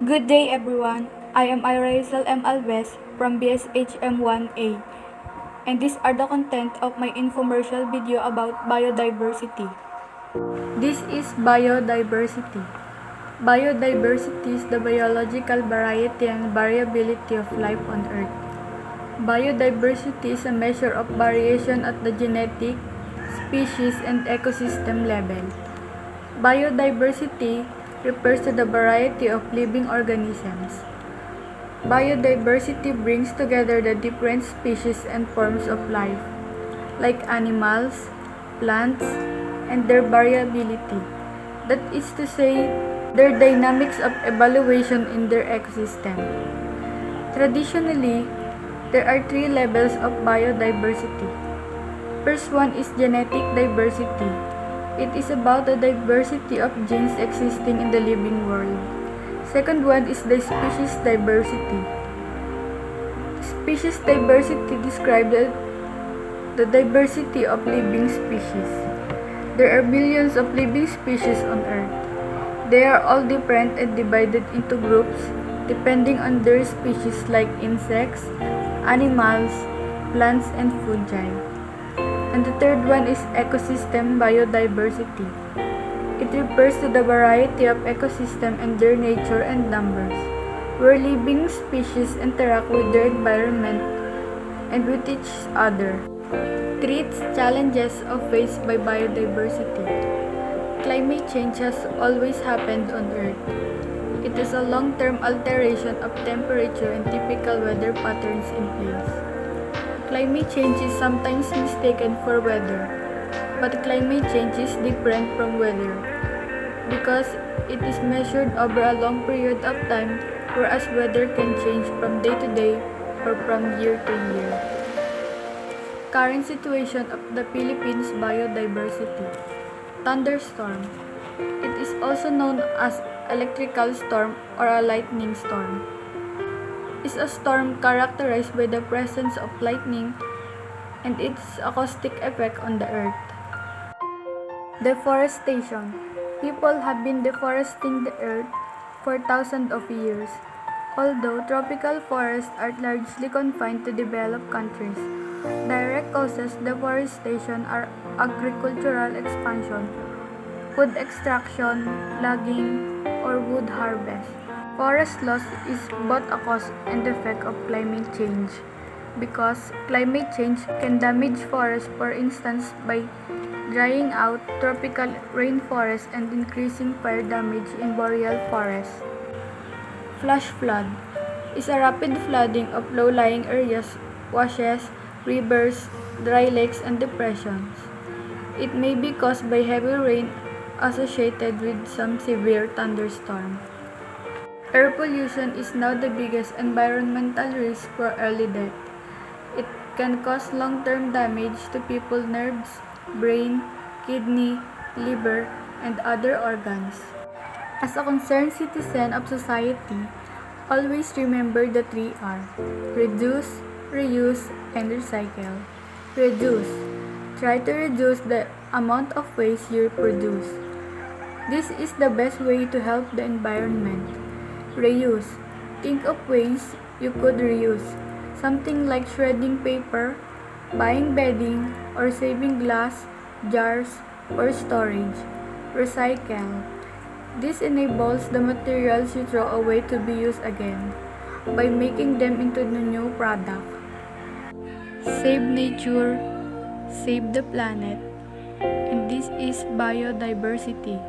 Good day everyone, I am Iraisel M. Alves from BSHM1A and these are the content of my infomercial video about biodiversity. This is biodiversity. Biodiversity is the biological variety and variability of life on Earth. Biodiversity is a measure of variation at the genetic, species, and ecosystem level. Biodiversity refers to the variety of living organisms. Biodiversity brings together the different species and forms of life, like animals, plants, and their variability. That is to say, their dynamics of evaluation in their ecosystem. Traditionally, there are three levels of biodiversity. First one is genetic diversity. It is about the diversity of genes existing in the living world. Second one is the species diversity. Species diversity describes the diversity of living species. There are billions of living species on Earth. They are all different and divided into groups depending on their species like insects, animals, plants, and fungi. And the third one is ecosystem biodiversity. It refers to the variety of ecosystem and their nature and numbers, where living species interact with their environment and with each other. Threats, challenges faced by biodiversity. Climate change has always happened on Earth. It is a long-term alteration of temperature and typical weather patterns in place. Climate change is sometimes mistaken for weather, but climate change is different from weather because it is measured over a long period of time, whereas weather can change from day to day or from year to year. Current situation of the Philippines biodiversity. Thunderstorm. It is also known as electrical storm or a lightning storm. Is a storm characterized by the presence of lightning and its acoustic effect on the earth. Deforestation. People have been deforesting the earth for thousands of years. Although tropical forests are largely confined to developed countries, direct causes of deforestation are agricultural expansion, food extraction, logging, or wood harvest. Forest loss is both a cause and effect of climate change because climate change can damage forests, for instance, by drying out tropical rainforests and increasing fire damage in boreal forests. Flash flood is a rapid flooding of low-lying areas, washes, rivers, dry lakes, and depressions. It may be caused by heavy rain associated with some severe thunderstorm. Air pollution is now the biggest environmental risk for early death. It can cause long-term damage to people's nerves, brain, kidney, liver, and other organs. As a concerned citizen of society, always remember the 3R: reduce, reuse, and recycle. Reduce. Try to reduce the amount of waste you produce. This is the best way to help the environment. Reuse. Think of ways you could reuse, something like shredding paper, buying bedding, or saving glass, jars, or storage. Recycle. This enables the materials you throw away to be used again by making them into the new product. Save nature, save the planet, and this is biodiversity.